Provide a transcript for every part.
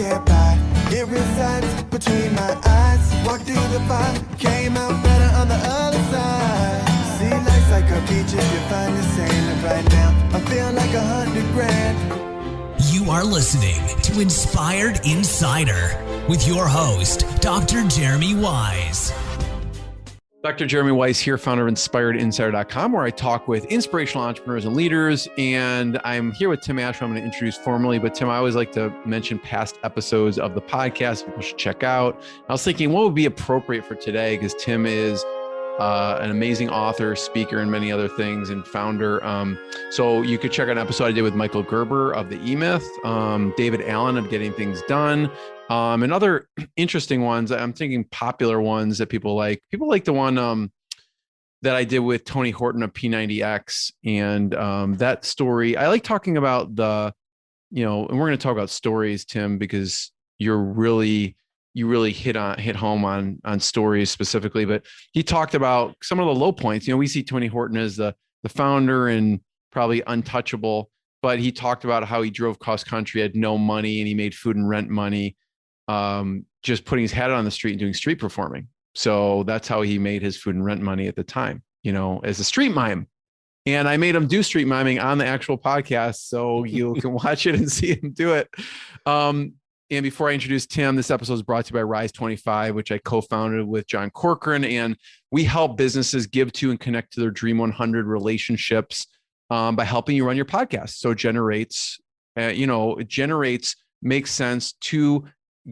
can't buy. It resides between my eyes. Walked through the fire, came out better on the other side. See, life's like a beach if you find the sand. Right now, I feel like 100 grand. You are listening to Inspired Insider with your host, Dr. Jeremy Wise. Dr. Jeremy Wise here, founder of InspiredInsider.com, where I talk with inspirational entrepreneurs and leaders. And I'm here with Tim Ash, who I'm going to introduce formally. But Tim, I always like to mention past episodes of the podcast people should check out. I was thinking what would be appropriate for today, because Tim is an amazing author, speaker, and many other things, and founder. So you could check out an episode I did with Michael Gerber of the E-Myth, David Allen of Getting Things Done, and other interesting ones. I'm thinking popular ones that people like. People like the one that I did with Tony Horton of P90X, and that story. I like talking about and we're going to talk about stories, Tim, because you really hit home on stories specifically. But he talked about some of the low points. We see Tony Horton as the founder and probably untouchable, but he talked about how he drove cross country, had no money, and he made food and rent money, just putting his hat on the street and doing street performing. So that's how he made his food and rent money at the time, as a street mime. And I made him do street miming on the actual podcast, so you can watch it and see him do it. And before I introduce Tim, this episode is brought to you by Rise 25, which I co-founded with John Corcoran. And we help businesses give to and connect to their Dream 100 relationships by helping you run your podcast. So it makes sense to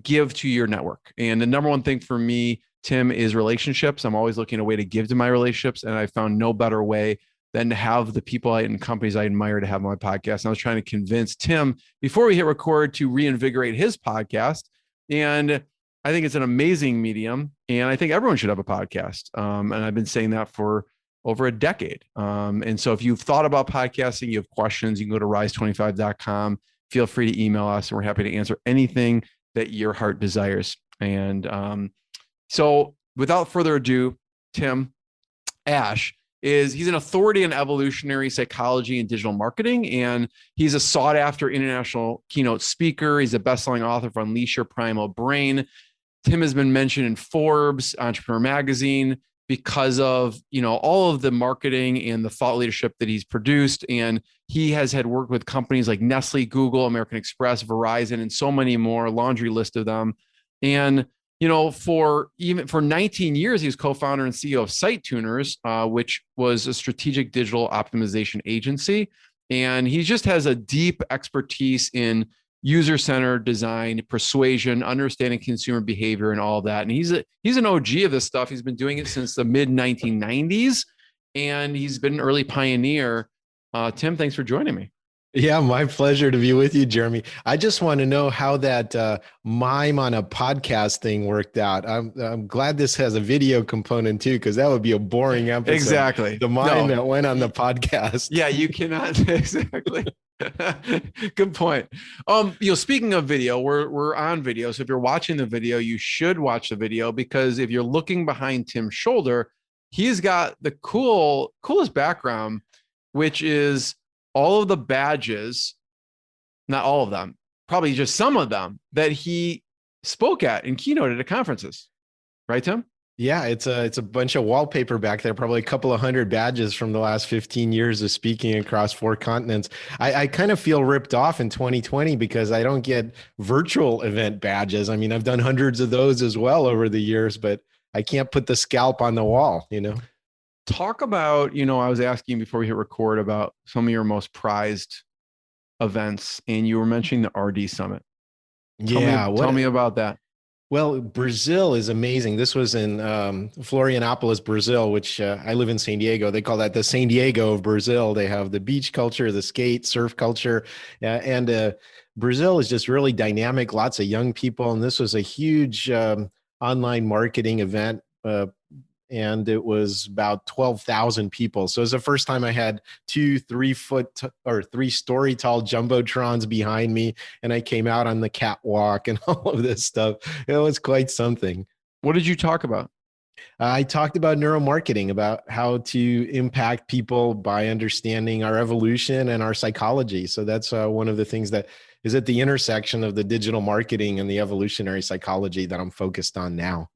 give to your network. And the number one thing for me, Tim, is relationships. I'm always looking at a way to give to my relationships. And I found no better way than to have the people and companies I admire to have on my podcast. And I was trying to convince Tim before we hit record to reinvigorate his podcast. And I think it's an amazing medium. And I think everyone should have a podcast. And I've been saying that for over a decade. And so if you've thought about podcasting, you have questions, you can go to rise25.com. Feel free to email us, and we're happy to answer anything that your heart desires. And so without further ado, Tim Ash, he's an authority in evolutionary psychology and digital marketing, and he's a sought-after international keynote speaker. He's a best-selling author for Unleash Your Primal Brain. Tim has been mentioned in Forbes, Entrepreneur Magazine, because of all of the marketing and the thought leadership that he's produced. And he has had worked with companies like Nestle, Google, American Express, Verizon, and so many more, a laundry list of them. And for 19 years, he was co-founder and CEO of Site Tuners, which was a strategic digital optimization agency. And he just has a deep expertise in user-centered design, persuasion, understanding consumer behavior, and all of that. And he's an OG of this stuff. He's been doing it since the mid 1990s, and he's been an early pioneer. Tim, thanks for joining me. Yeah, my pleasure to be with you, Jeremy. I just want to know how that mime on a podcast thing worked out. I'm glad this has a video component too, because that would be a boring episode. Exactly. The mime that went on the podcast. Yeah, you cannot. Exactly. Good point. Speaking of video, we're on video. So if you're watching the video, you should watch the video, because if you're looking behind Tim's shoulder, he's got the coolest background, which is all of the badges, not all of them, probably just some of them that he spoke at and keynoted at conferences. Right, Tim? Yeah, it's a bunch of wallpaper back there, probably a couple of hundred badges from the last 15 years of speaking across 4 continents. I kind of feel ripped off in 2020 because I don't get virtual event badges. I mean, I've done hundreds of those as well over the years, but I can't put the scalp on the wall, Talk about, I was asking before we hit record about some of your most prized events, and you were mentioning the RD Summit. Tell me about that. Well, Brazil is amazing. This was in Florianopolis, Brazil, which I live in San Diego. They call that the San Diego of Brazil. They have the beach culture, the skate, surf culture, and Brazil is just really dynamic, lots of young people. And this was a huge online marketing event. And it was about 12,000 people. So it was the first time I had 3-story tall jumbotrons behind me, and I came out on the catwalk and all of this stuff. It was quite something. What did you talk about? I talked about neuromarketing, about how to impact people by understanding our evolution and our psychology. So that's one of the things that is at the intersection of the digital marketing and the evolutionary psychology that I'm focused on now.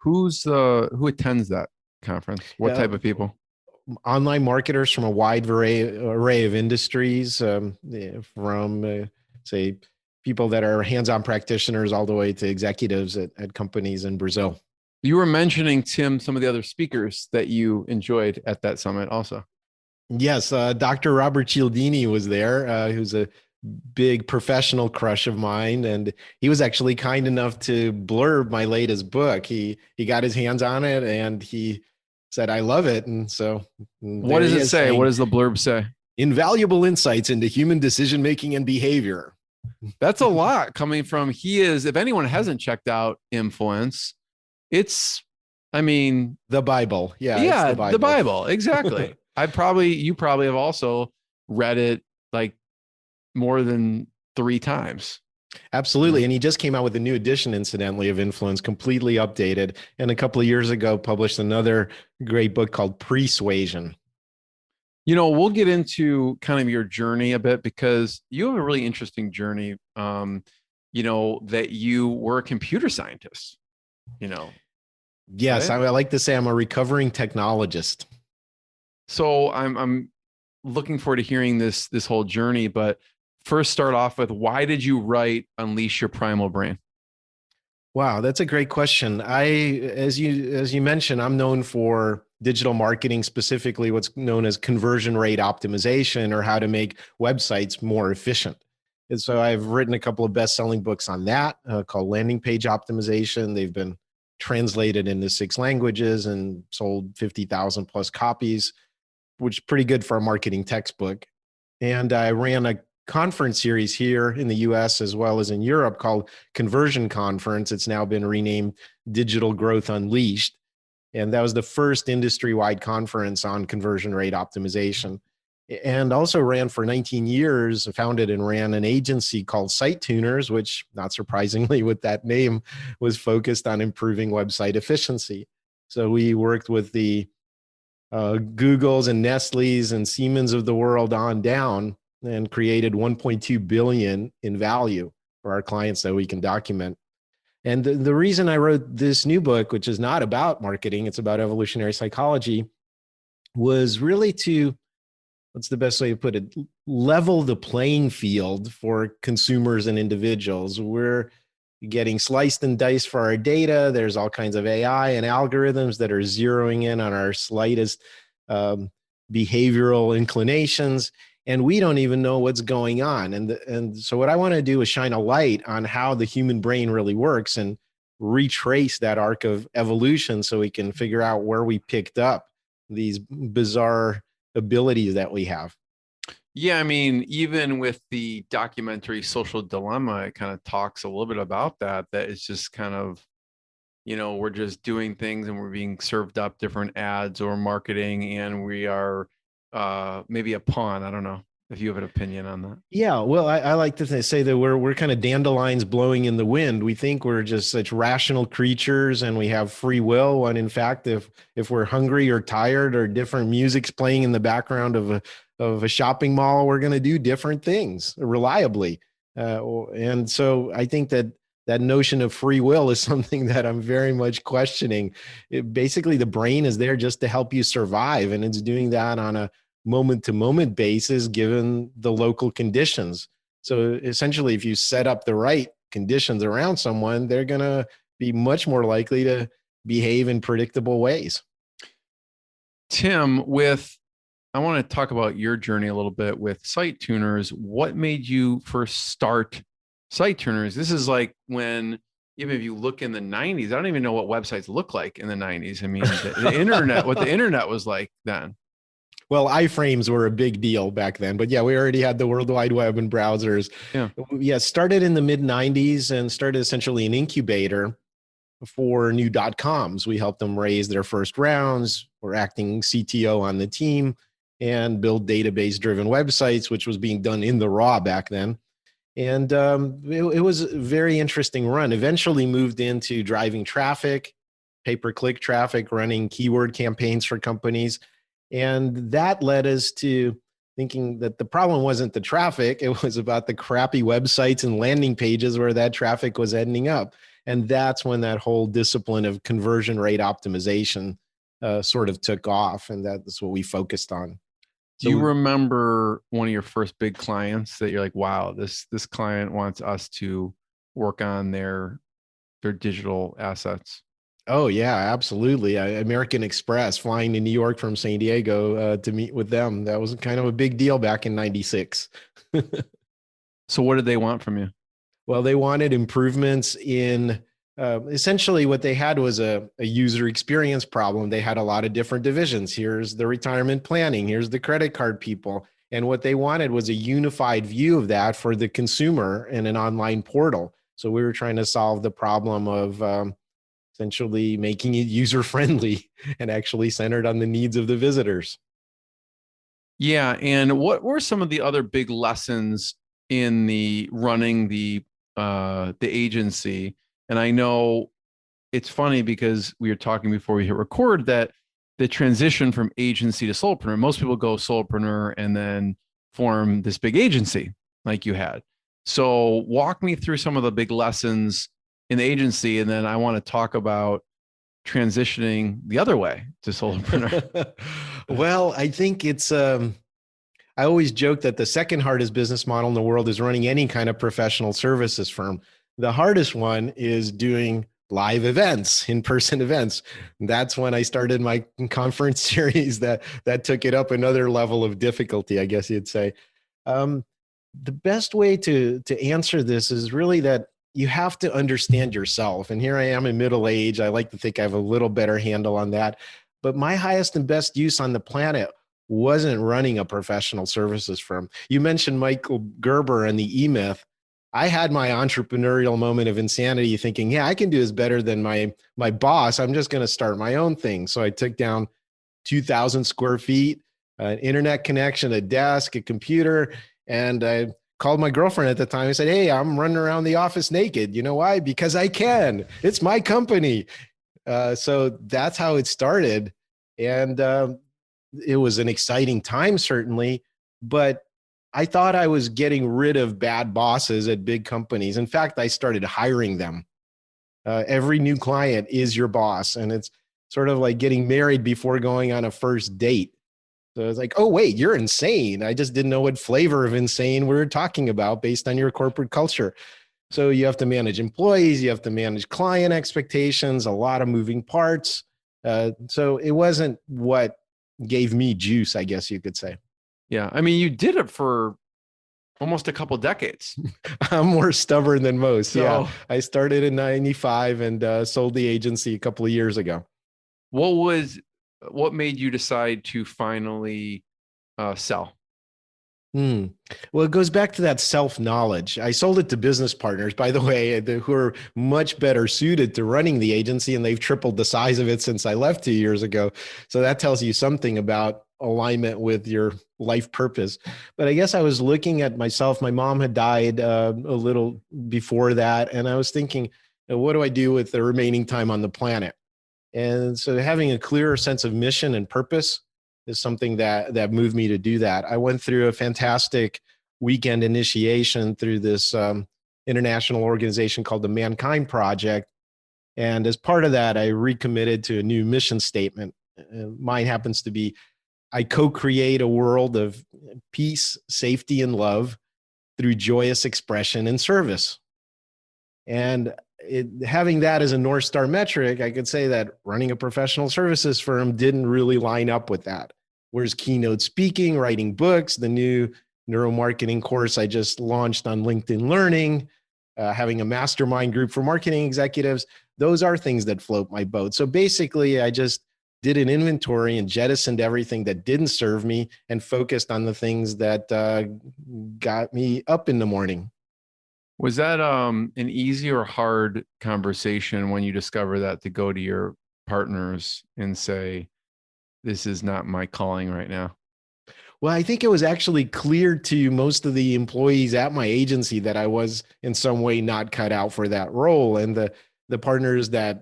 Who attends that conference? What Uh, type of people? Online marketers from a wide array of industries, from say people that are hands-on practitioners all the way to executives at companies in Brazil. You were mentioning, Tim, some of the other speakers that you enjoyed at that summit also. Yes, Dr. Robert Cialdini was there, who's a big professional crush of mine, and he was actually kind enough to blurb my latest book. He got his hands on it, and he said, "I love it." And so What there does he it is say? What saying, does the blurb say? "Invaluable insights into human decision making and behavior." That's a lot coming from if anyone hasn't checked out Influence, it's, I mean, The Bible, yeah, it's yeah, the the Bible. Bible. Exactly. You probably have also read it like more than 3 times. Absolutely. And he just came out with a new edition, incidentally, of Influence, completely updated. And a couple of years ago, published another great book called Persuasion. We'll get into kind of your journey a bit because you have a really interesting journey. That you were a computer scientist, Yes, right? I like to say I'm a recovering technologist. So I'm looking forward to hearing this whole journey, but first start off with, why did you write Unleash Your Primal Brain? Wow, that's a great question. As you mentioned, I'm known for digital marketing, specifically what's known as conversion rate optimization, or how to make websites more efficient. And so I've written a couple of best-selling books on that, called Landing Page Optimization. They've been translated into 6 languages and sold 50,000 plus copies, which is pretty good for a marketing textbook. And I ran a conference series here in the US as well as in Europe called Conversion Conference. It's now been renamed Digital Growth Unleashed. And that was the first industry-wide conference on conversion rate optimization. And also ran for 19 years, founded and ran an agency called Site Tuners, which, not surprisingly with that name, was focused on improving website efficiency. So we worked with the Googles and Nestle's and Siemens of the world on down, and created 1.2 billion in value for our clients that we can document. And the reason I wrote this new book, which is not about marketing, it's about evolutionary psychology, was really to, what's the best way to put it, level the playing field for consumers and individuals. We're getting sliced and diced for our data. There's all kinds of AI and algorithms that are zeroing in on our slightest behavioral inclinations, and we don't even know what's going on. And so what I want to do is shine a light on how the human brain really works and retrace that arc of evolution so we can figure out where we picked up these bizarre abilities that we have. Yeah, I mean, even with the documentary Social Dilemma, it kind of talks a little bit about that it's just kind of, we're just doing things and we're being served up different ads or marketing, and we are maybe a pawn. I don't know if you have an opinion on that. Yeah, well, I like to say that we're kind of dandelions blowing in the wind. We think we're just such rational creatures and we have free will, when in fact, if we're hungry or tired or different music's playing in the background of a shopping mall, we're going to do different things reliably. And so I think that notion of free will is something that I'm very much questioning. Basically, the brain is there just to help you survive, and it's doing that on a moment-to-moment basis given the local conditions. So essentially, if you set up the right conditions around someone, they're going to be much more likely to behave in predictable ways. Tim, I want to talk about your journey a little bit with Site Tuners. What made you first start Site Tuners? This is like when, even if you look in the 90s, I don't even know what websites look like in the 90s. I mean, the internet, what the internet was like then. Well, iframes were a big deal back then, but yeah, we already had the World Wide Web and browsers. Yeah, started in the mid 90s and started essentially an incubator for new .coms. We helped them raise their first rounds. We're acting CTO on the team and build database-driven websites, which was being done in the raw back then. And it was a very interesting run. Eventually moved into driving traffic pay-per-click traffic, running keyword campaigns for companies. And that led us to thinking that the problem wasn't the traffic, it was about the crappy websites and landing pages where that traffic was ending up. And that's when that whole discipline of conversion rate optimization sort of took off. And that's what we focused on. Do you remember one of your first big clients that you're like, wow, this client wants us to work on their digital assets? Oh yeah, absolutely. American Express, flying to New York from San Diego to meet with them. That was kind of a big deal back in '96. So what did they want from you? Well, they wanted improvements in essentially what they had was a user experience problem. They had a lot of different divisions. Here's the retirement planning, here's the credit card people. And what they wanted was a unified view of that for the consumer in an online portal. So we were trying to solve the problem of essentially making it user friendly and actually centered on the needs of the visitors. Yeah. And what were some of the other big lessons in the running the agency? And I know it's funny because we were talking before we hit record that the transition from agency to solopreneur, most people go solopreneur and then form this big agency like you had. So walk me through some of the big lessons in the agency, and then I want to talk about transitioning the other way to solopreneur. Well, I think it's I always joke that the second hardest business model in the world is running any kind of professional services firm. The hardest one is doing live events, in-person events. That's when I started my conference series that took it up another level of difficulty, I guess you'd say. The best way to answer this is really that you have to understand yourself. And here I am in middle age. I like to think I have a little better handle on that. But my highest and best use on the planet wasn't running a professional services firm. You mentioned Michael Gerber and the E-Myth. I had my entrepreneurial moment of insanity thinking, yeah, I can do this better than my boss. I'm just going to start my own thing. So I took down 2,000 square feet, an internet connection, a desk, a computer, and I called my girlfriend at the time. I said, hey, I'm running around the office naked. You know why? Because I can. It's my company. So that's how it started. And it was an exciting time, certainly. But I thought I was getting rid of bad bosses at big companies. In fact, I started hiring them. Every new client is your boss. And it's sort of like getting married before going on a first date. So it's like, oh, wait, you're insane. I just didn't know what flavor of insane we were talking about based on your corporate culture. So you have to manage employees, you have to manage client expectations, a lot of moving parts. So it wasn't what gave me juice, I guess you could say. Yeah. I mean, you did it for almost a couple decades. I'm more stubborn than most. So, yeah. I started in '95 and sold the agency a couple of years ago. What made you decide to finally sell? Well, it goes back to that self-knowledge. I sold it to business partners, by the way, who are much better suited to running the agency, and they've tripled the size of it since I left 2 years ago. So that tells you something about alignment with your life purpose. But I guess I was looking at myself. My mom had died a little before that, and I was thinking, what do I do with the remaining time on the planet? And so having a clearer sense of mission and purpose is something that moved me to do that. I went through a fantastic weekend initiation through this international organization called the Mankind Project. And as part of that, I recommitted to a new mission statement. Mine happens to be, I co-create a world of peace, safety, and love through joyous expression and service. And having that as a North Star metric, I could say that running a professional services firm didn't really line up with that. Whereas keynote speaking, writing books, the new neuromarketing course I just launched on LinkedIn Learning, having a mastermind group for marketing executives, those are things that float my boat. So basically, I just did an inventory and jettisoned everything that didn't serve me and focused on the things that got me up in the morning. Was that an easy or hard conversation when you discover that, to go to your partners and say, this is not my calling right now? Well, I think it was actually clear to most of the employees at my agency that I was in some way not cut out for that role. And the the partners that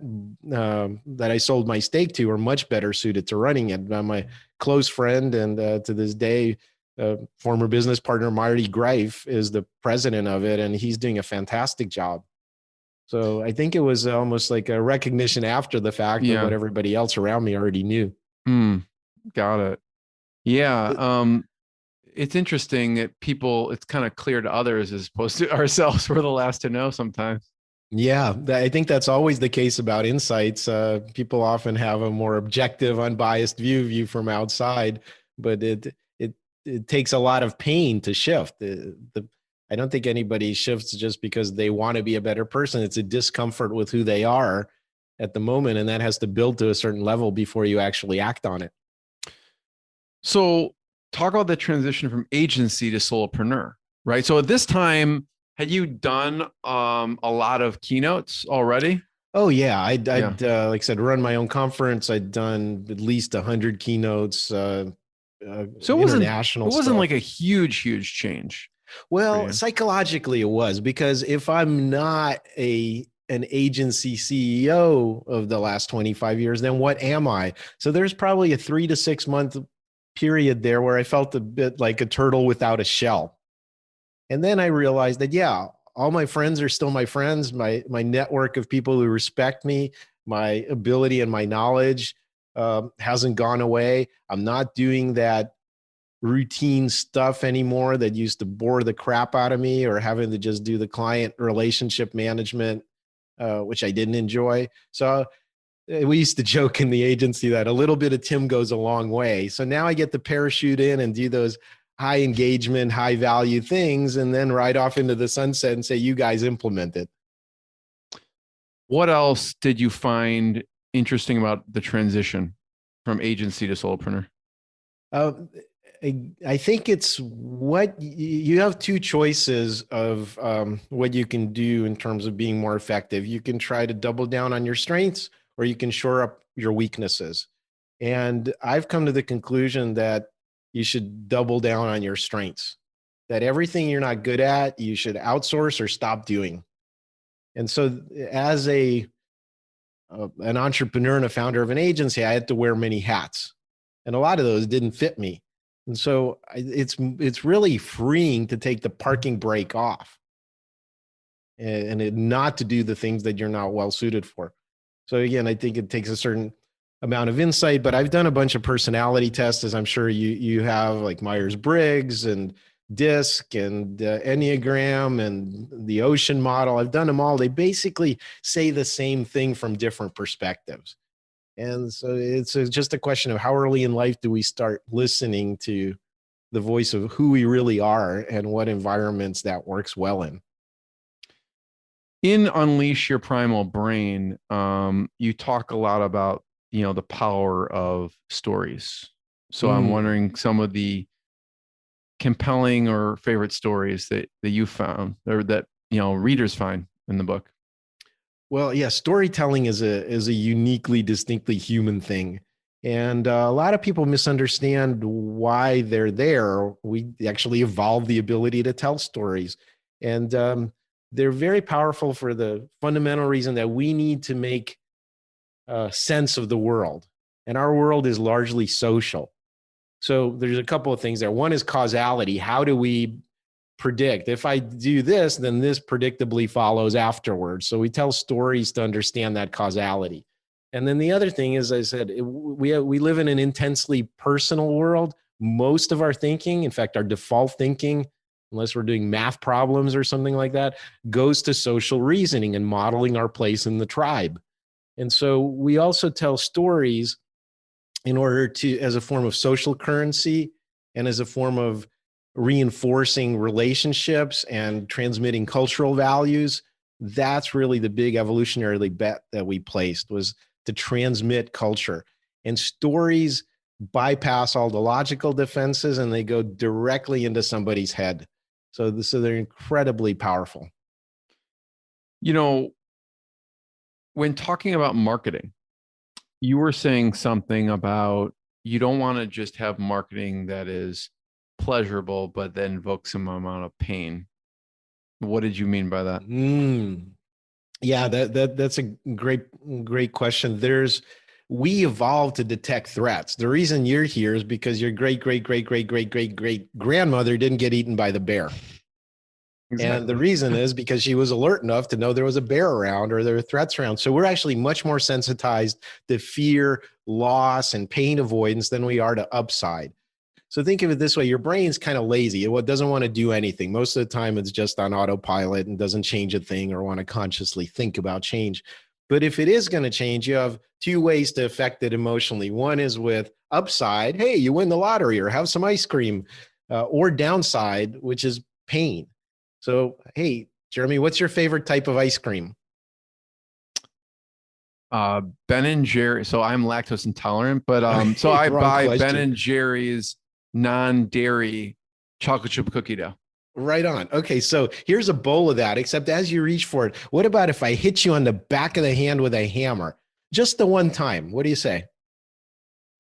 I sold my stake to are much better suited to running it. My close friend and to this day, former business partner Marty Greif is the president of it, and he's doing a fantastic job. So I think it was almost like a recognition after the fact of what everybody else around me already knew. Got it. Yeah. It's interesting that it's kind of clear to others as opposed to ourselves. We're the last to know sometimes. Yeah, I think that's always the case about insights. People often have a more objective, unbiased view of you from outside, but it takes a lot of pain to shift. I don't think anybody shifts just because they want to be a better person. It's a discomfort with who they are at the moment, and that has to build to a certain level before you actually act on it. So talk about the transition from agency to solopreneur, right? So at this time, had you done a lot of keynotes already? Oh yeah, I'd like I said, run my own conference. I'd done at least 100 keynotes. So it wasn't like a huge change. Well, psychologically it was, because if I'm not an agency CEO of the last 25 years, then what am I? So there's probably a 3 to 6 month period there where I felt a bit like a turtle without a shell. And then I realized that, yeah, all my friends are still my friends. My network of people who respect me, my ability and my knowledge hasn't gone away. I'm not doing that routine stuff anymore that used to bore the crap out of me, or having to just do the client relationship management, which I didn't enjoy. So we used to joke in the agency that a little bit of Tim goes a long way. So now I get to parachute in and do those high engagement, high value things, and then ride off into the sunset and say, you guys implement it. What else did you find interesting about the transition from agency to solopreneur? I think it's what you have two choices of what you can do in terms of being more effective. You can try to double down on your strengths, or you can shore up your weaknesses. And I've come to the conclusion that you should double down on your strengths, that everything you're not good at, you should outsource or stop doing. And so as an entrepreneur and a founder of an agency, I had to wear many hats, and a lot of those didn't fit me. And so it's really freeing to take the parking brake off and not to do the things that you're not well suited for. So again, I think it takes a certain amount of insight, but I've done a bunch of personality tests, as I'm sure you have, like Myers-Briggs and DISC and Enneagram and the Ocean model. I've done them all. They basically say the same thing from different perspectives. And so it's just a question of how early in life do we start listening to the voice of who we really are and what environments that works well in. In Unleash Your Primal Brain, you talk a lot about, the power of stories. So I'm wondering some of the compelling or favorite stories that you found, or that, readers find in the book. Well, yeah, storytelling is a uniquely, distinctly human thing. And a lot of people misunderstand why they're there. We actually evolved the ability to tell stories. And they're very powerful for the fundamental reason that we need to make sense of the world. And our world is largely social. So there's a couple of things there. One is causality. How do we predict? If I do this, then this predictably follows afterwards. So we tell stories to understand that causality. And then the other thing is, I said, we live in an intensely personal world. Most of our thinking, in fact, our default thinking, unless we're doing math problems or something like that, goes to social reasoning and modeling our place in the tribe. And so we also tell stories in order to, as a form of social currency and as a form of reinforcing relationships and transmitting cultural values. That's really the big evolutionary bet that we placed, was to transmit culture. And stories bypass all the logical defenses and they go directly into somebody's head. So they're incredibly powerful. When talking about marketing, you were saying something about you don't want to just have marketing that is pleasurable, but then invoke some amount of pain. What did you mean by that? Yeah, that's a great question. We evolved to detect threats. The reason you're here is because your great grandmother didn't get eaten by the bear. And the Exactly. reason is because she was alert enough to know there was a bear around or there were threats around. So we're actually much more sensitized to fear, loss, and pain avoidance than we are to upside. So think of it this way: your brain's kind of lazy. It doesn't want to do anything. Most of the time, it's just on autopilot and doesn't change a thing or want to consciously think about change. But if it is going to change, you have two ways to affect it emotionally. One is with upside, hey, you win the lottery or have some ice cream, or downside, which is pain. So, hey, Jeremy, what's your favorite type of ice cream? Ben and Jerry. So I'm lactose intolerant, but so Okay, I wrong buy Ben question. and Jerry's non-dairy chocolate chip cookie dough. Right on. Okay, so here's a bowl of that, except as you reach for it, what about if I hit you on the back of the hand with a hammer? Just the one time. What do you say?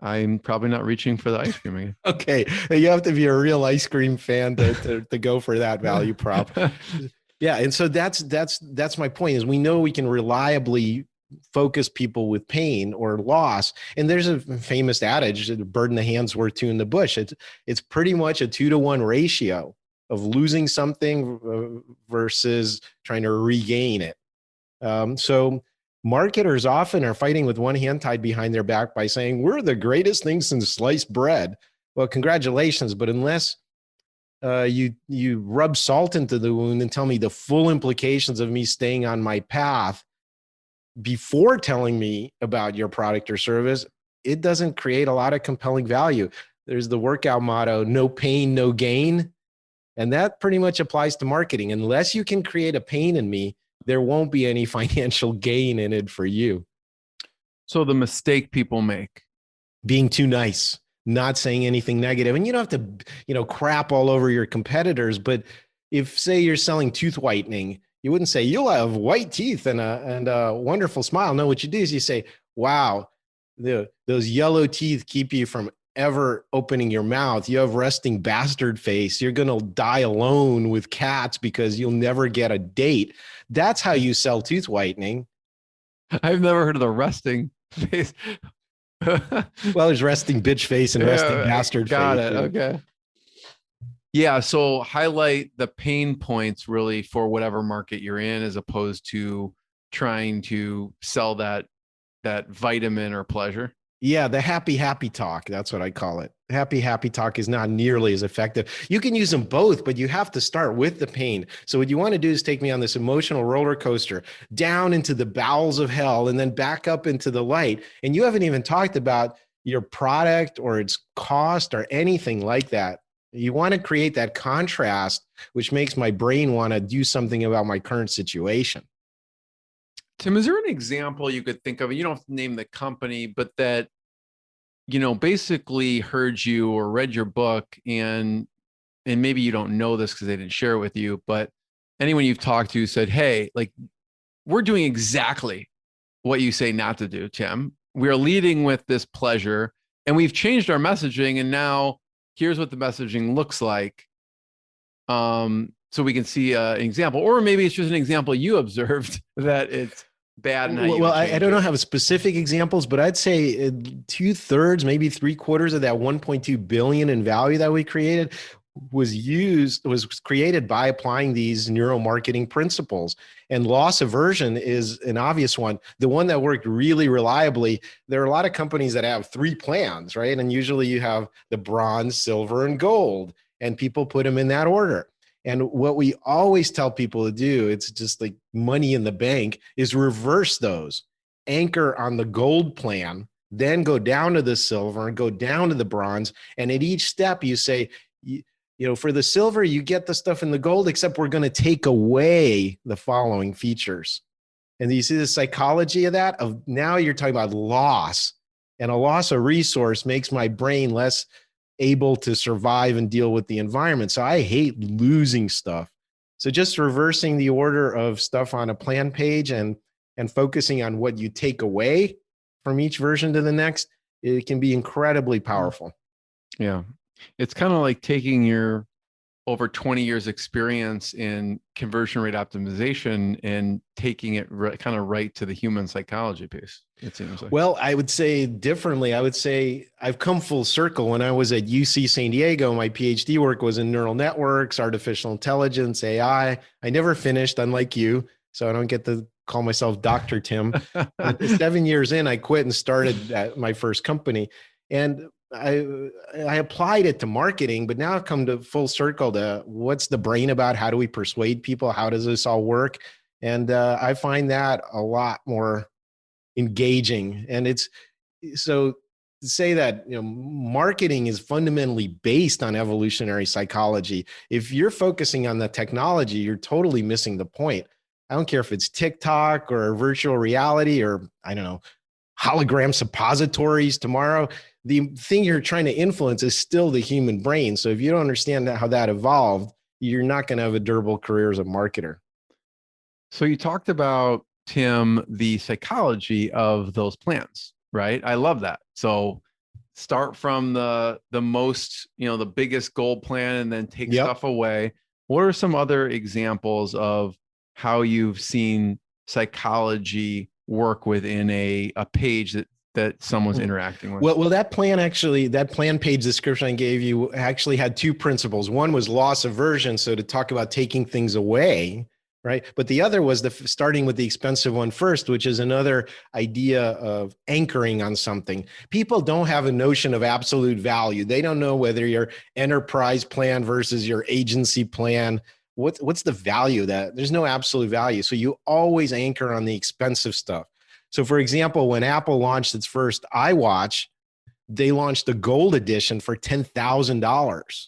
I'm probably not reaching for the ice cream again. Okay, you have to be a real ice cream fan to go for that value prop. Yeah, and so that's my point is we know we can reliably focus people with pain or loss. And there's a famous adage, a bird in the hand's worth two in the bush. It's pretty much a 2-to-1 ratio of losing something versus trying to regain it. So marketers often are fighting with one hand tied behind their back by saying, we're the greatest thing since sliced bread. Well, congratulations, but unless you rub salt into the wound and tell me the full implications of me staying on my path before telling me about your product or service, it doesn't create a lot of compelling value. There's the workout motto, no pain, no gain. And that pretty much applies to marketing. Unless you can create a pain in me, there won't be any financial gain in it for you. So the mistake people make. Being too nice, not saying anything negative. And you don't have to, crap all over your competitors. But if, say, you're selling tooth whitening, you wouldn't say you'll have white teeth and a wonderful smile. No, what you do is you say, wow, those yellow teeth keep you from ever opening your mouth. You have resting bastard face. You're going to die alone with cats because you'll never get a date. That's how you sell tooth whitening. I've never heard of the resting face. Well, there's resting bitch face and resting bastard got face. it. Okay. Yeah. So highlight the pain points really for whatever market you're in, as opposed to trying to sell that vitamin or pleasure. Yeah, the happy talk. That's what I call it. Happy talk is not nearly as effective. You can use them both, but you have to start with the pain. So what you want to do is take me on this emotional roller coaster down into the bowels of hell and then back up into the light. And you haven't even talked about your product or its cost or anything like that. You want to create that contrast, which makes my brain want to do something about my current situation. Tim, is there an example you could think of? You don't have to name the company, but that, basically heard you or read your book, and maybe you don't know this because they didn't share it with you, but anyone you've talked to said, hey, like, we're doing exactly what you say not to do, Tim. We're leading with this pleasure and we've changed our messaging. And now here's what the messaging looks like. So we can see an example, or maybe it's just an example you observed that it's bad. And well, I don't know how specific examples, but I'd say 2/3, maybe 3/4 of that 1.2 billion in value that we created was created by applying these neuromarketing principles. And loss aversion is an obvious one. The one that worked really reliably. There are a lot of companies that have 3 plans, right? And usually you have the bronze, silver, and gold, and people put them in that order. And what we always tell people to do, it's just like money in the bank, is reverse those. Anchor on the gold plan, then go down to the silver and go down to the bronze. And at each step you say, for the silver, you get the stuff in the gold, except we're going to take away the following features. And you see the psychology of that? Of now you're talking about loss, and a loss of resource makes my brain less able to survive and deal with the environment. So I hate losing stuff. So just reversing the order of stuff on a plan page and focusing on what you take away from each version to the next, it can be incredibly powerful. Yeah. It's kind of like taking your over 20 years experience in conversion rate optimization and taking it kind of right to the human psychology piece, it seems like. Well, I would say differently. I would say I've come full circle. When I was at UC San Diego, my PhD work was in neural networks, artificial intelligence, AI. I never finished, unlike you, so I don't get to call myself Dr. Tim. But 7 years in, I quit and started at my first company. And I applied it to marketing, but now I've come to full circle to what's the brain about? How do we persuade people? How does this all work? And I find that a lot more engaging. And it's so to say that, marketing is fundamentally based on evolutionary psychology. If you're focusing on the technology, you're totally missing the point. I don't care if it's TikTok or virtual reality or, I don't know, hologram suppositories tomorrow. The thing you're trying to influence is still the human brain. So if you don't understand how that evolved, you're not going to have a durable career as a marketer. So you talked about, Tim, the psychology of those plans, right? I love that. So start from the most, the biggest goal plan and then take stuff away. What are some other examples of how you've seen psychology work within a page that someone's interacting with? Well, that plan page description I gave you actually had two principles. One was loss aversion. So to talk about taking things away, right? But the other was starting with the expensive one first, which is another idea of anchoring on something. People don't have a notion of absolute value. They don't know whether your enterprise plan versus your agency plan, what's the value of that? There's no absolute value. So you always anchor on the expensive stuff. So for example, when Apple launched its first iWatch, they launched the gold edition for $10,000.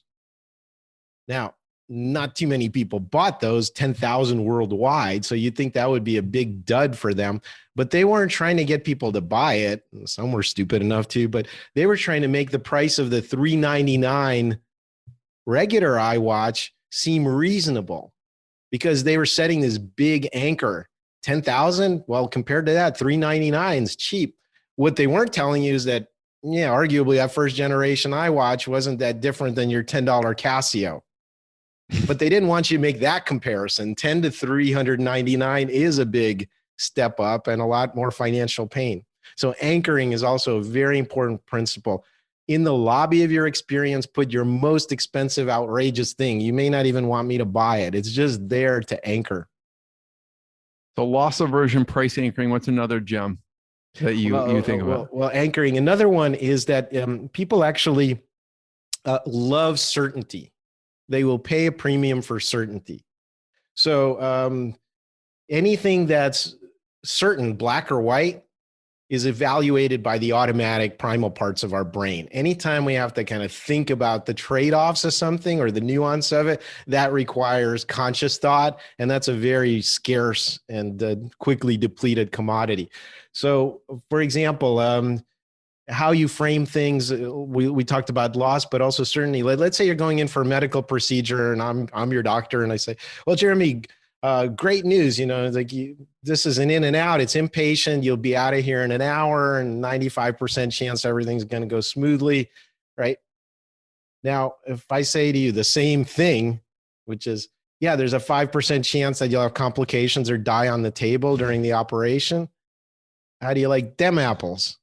Now, not too many people bought those, 10,000 worldwide. So you'd think that would be a big dud for them, but they weren't trying to get people to buy it. Some were stupid enough to, but they were trying to make the price of the $399 regular iWatch seem reasonable because they were setting this big anchor. 10,000. Well, compared to that, $399 is cheap. What they weren't telling you is that, arguably that first generation iWatch wasn't that different than your $10 Casio. But they didn't want you to make that comparison. 10 to 399 is a big step up and a lot more financial pain. So anchoring is also a very important principle. In the lobby of your experience, put your most expensive, outrageous thing. You may not even want me to buy it. It's just there to anchor. So loss aversion, price anchoring. What's another gem that you think about? Well, anchoring. Another one is that people actually love certainty. They will pay a premium for certainty. So anything that's certain, black or white, is evaluated by the automatic primal parts of our brain. Anytime we have to kind of think about the trade-offs of something or the nuance of it, that requires conscious thought. And that's a very scarce and quickly depleted commodity. So for example, how you frame things, we talked about loss, but also certainty. Let's say you're going in for a medical procedure and I'm your doctor and I say, well, Jeremy, great news. This is an in and out. It's inpatient. You'll be out of here in an hour and 95% chance everything's going to go smoothly. Right now, if I say to you the same thing, which is, there's a 5% chance that you'll have complications or die on the table during the operation. How do you like them apples?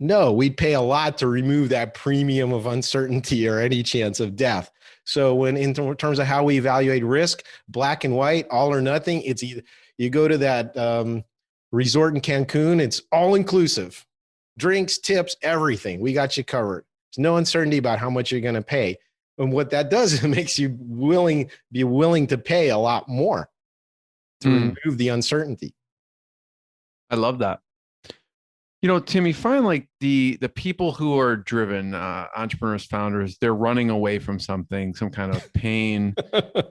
No, we'd pay a lot to remove that premium of uncertainty or any chance of death. So when in terms of how we evaluate risk, black and white, all or nothing, it's either you go to that resort in Cancun, it's all inclusive, drinks, tips, everything. We got you covered. There's no uncertainty about how much you're going to pay. And what that does is it makes you be willing to pay a lot more to remove the uncertainty. I love that. Tim, you find like the people who are driven, entrepreneurs, founders, they're running away from something, some kind of pain,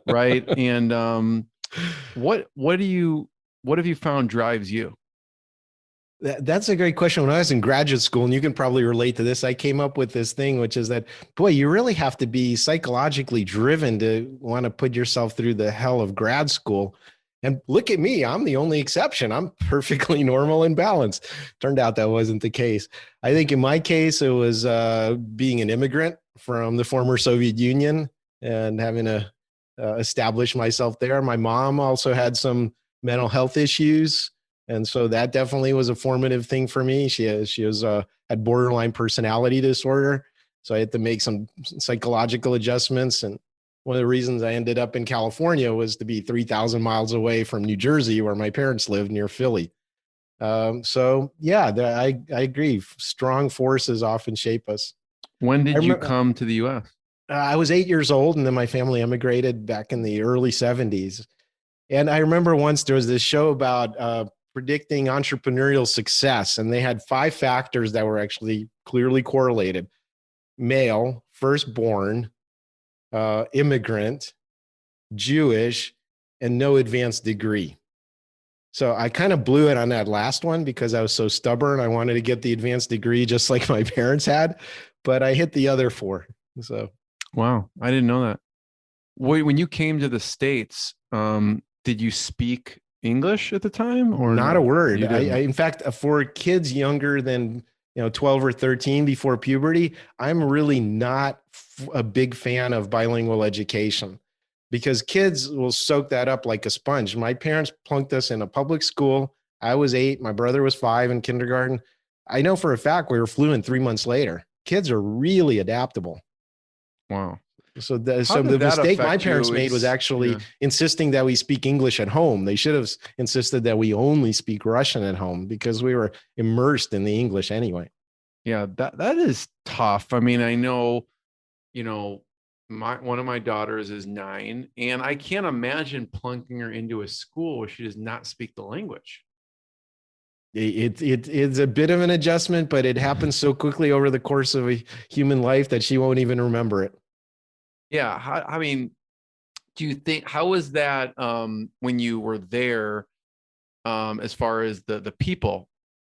right? And what have you found drives you? That's a great question. When I was in graduate school, and you can probably relate to this, I came up with this thing, which is that, boy, you really have to be psychologically driven to want to put yourself through the hell of grad school. And look at me, I'm the only exception. I'm perfectly normal and balanced. Turned out that wasn't the case. I think in my case, it was being an immigrant from the former Soviet Union. and having to establish myself there. My mom also had some mental health issues. And so that definitely was a formative thing for me. She had borderline personality disorder. So I had to make some psychological adjustments. And one of the reasons I ended up in California was to be 3,000 miles away from New Jersey, where my parents lived near Philly. So yeah, I agree. Strong forces often shape us. When I did you remember, come to the US? I was 8 years old, and then my family emigrated back in the early 70s. And I remember once there was this show about predicting entrepreneurial success, and they had 5 factors that were actually clearly correlated: male, firstborn, immigrant, Jewish, and no advanced degree. So I kind of blew it on that last one because I was so stubborn. I wanted to get the advanced degree just like my parents had, but I hit the other 4. So Wow, I didn't know that. When you came to the States, did you speak English at the time or not no? a word. You didn't. In fact, for kids younger than 12 or 13 before puberty, I'm really not a big fan of bilingual education because kids will soak that up like a sponge. My parents plunked us in a public school. I was 8. My brother was 5 in kindergarten. I know for a fact we were fluent 3 months later. Kids are really adaptable. Wow. So How did the that mistake my affect parents you? made was actually insisting that we speak English at home. They should have insisted that we only speak Russian at home because we were immersed in the English anyway. Yeah, that is tough. I mean, I know, you know, one of my daughters is 9, and I can't imagine plunking her into a school where she does not speak the language. It's a bit of an adjustment, but it happens so quickly over the course of a human life that she won't even remember it. Yeah, I mean, do you think how was that when you were there, as far as the people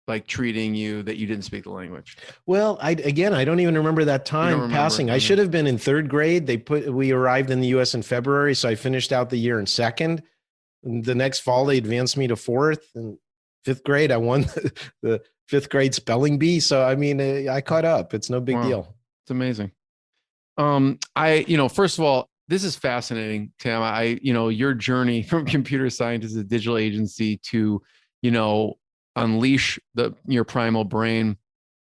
like treating you that you didn't speak the language? Well, I don't even remember that time passing. I should have been in 3rd grade. We arrived in the US in February, so I finished out the year in 2nd. And the next fall, they advanced me to 4th, and 5th grade, I won the 5th grade spelling bee. So, I mean, I caught up. It's no big deal. It's amazing. First of all, this is fascinating, Tim. Your journey from computer scientist to digital agency to, unleash your primal brain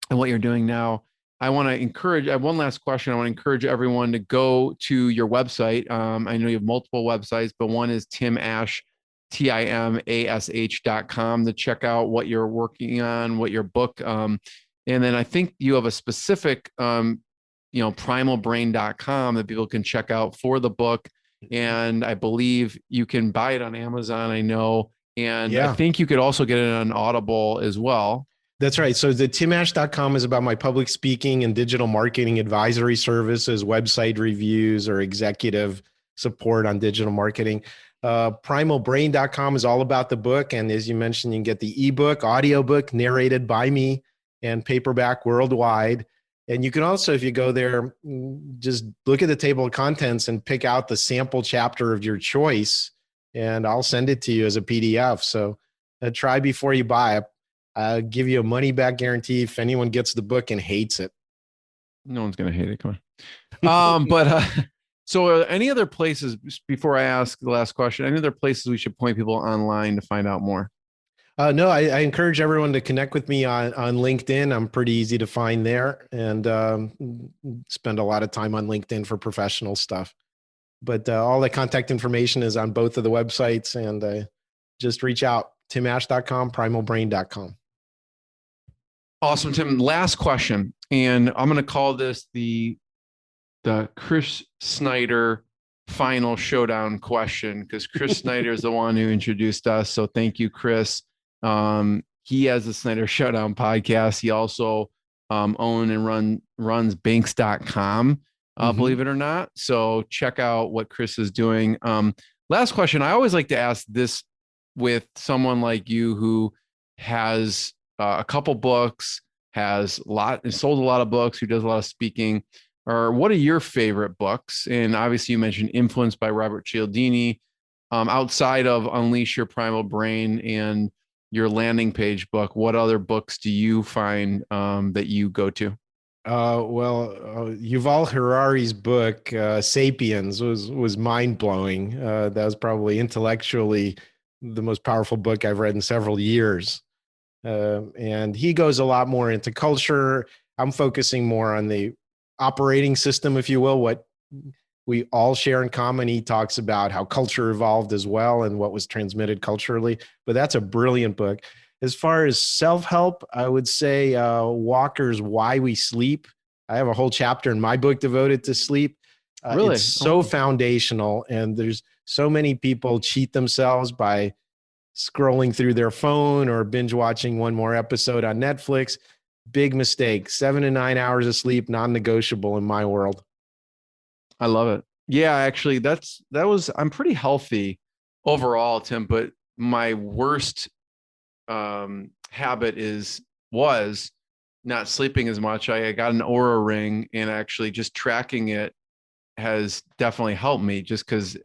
and what you're doing now. I have one last question. I want to encourage everyone to go to your website. I know you have multiple websites, but one is timash.com to check out what you're working on, what your book, and then I think you have a specific, primalbrain.com that people can check out for the book. And I believe you can buy it on Amazon, I know. And I think you could also get it on Audible as well. That's right. So the timash.com is about my public speaking and digital marketing advisory services, website reviews, or executive support on digital marketing. Primalbrain.com is all about the book. And as you mentioned, you can get the ebook, audiobook narrated by me, and paperback worldwide. And you can also, if you go there, just look at the table of contents and pick out the sample chapter of your choice, and I'll send it to you as a PDF. So try before you buy. I'll give you a money back guarantee if anyone gets the book and hates it. No one's going to hate it. Come on. So any other places, before I ask the last question, any other places we should point people online to find out more? No, I encourage everyone to connect with me on LinkedIn. I'm pretty easy to find there, and spend a lot of time on LinkedIn for professional stuff. But all the contact information is on both of the websites, and just reach out, timash.com, primalbrain.com. Awesome, Tim. Last question, and I'm going to call this the Chris Snyder final showdown question, because Chris Snyder is the one who introduced us. So thank you, Chris. He has the Snyder Showdown podcast. He also owns and runs banks.com, believe it or not. So check out what Chris is doing. Last question. I always like to ask this with someone like you who has a couple books, sold a lot of books, who does a lot of speaking. Or what are your favorite books? And obviously you mentioned Influenced by Robert Cialdini. Outside of Unleash Your Primal Brain and your landing page book, what other books do you find that you go to? Yuval Harari's book, Sapiens, was mind blowing. That was probably intellectually the most powerful book I've read in several years. And he goes a lot more into culture. I'm focusing more on the operating system, if you will, what we all share in common. He talks about how culture evolved as well and what was transmitted culturally. But that's a brilliant book. As far as self-help, I would say Walker's Why We Sleep. I have a whole chapter in my book devoted to sleep. Really? It's so foundational, and there's so many people cheat themselves by scrolling through their phone or binge watching one more episode on Netflix. Big mistake. 7 to 9 hours of sleep, non-negotiable in my world. I love it. Yeah, actually, I'm pretty healthy overall, Tim, but my worst habit was not sleeping as much. I got an Oura ring, and actually just tracking it has definitely helped me, just because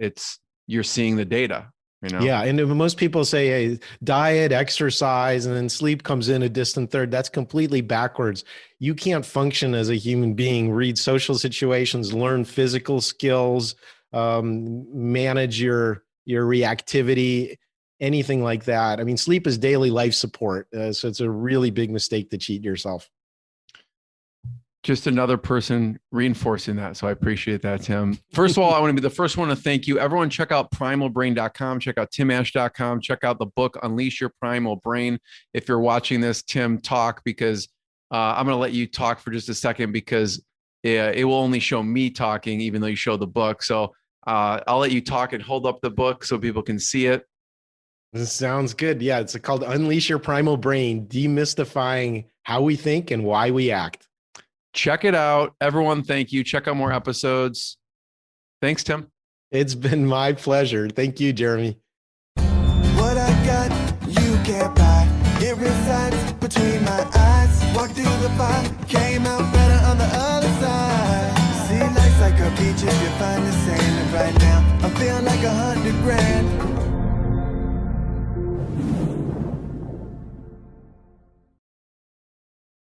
you're seeing the data, Yeah. And most people say, hey, diet, exercise, and then sleep comes in a distant third. That's completely backwards. You can't function as a human being, read social situations, learn physical skills, manage your reactivity, anything like that. I mean, sleep is daily life support. So it's a really big mistake to cheat yourself. Just another person reinforcing that. So I appreciate that, Tim. First of all, I want to be the first one to thank you. Everyone, check out primalbrain.com, check out timash.com, check out the book, Unleash Your Primal Brain. If you're watching this, Tim, talk, because I'm going to let you talk for just a second, because it will only show me talking, even though you show the book. So I'll let you talk and hold up the book so people can see it. This sounds good. Yeah, it's called Unleash Your Primal Brain, Demystifying How We Think and Why We Act. Check it out. Everyone, thank you. Check out more episodes. Thanks, Tim. It's been my pleasure. Thank you, Jeremy. What I got, you can't buy. It resides between my eyes. Walked through the fire, came out better on the other side. See, life's like a beach if you find the sand. And right now, I feel like $100 grand.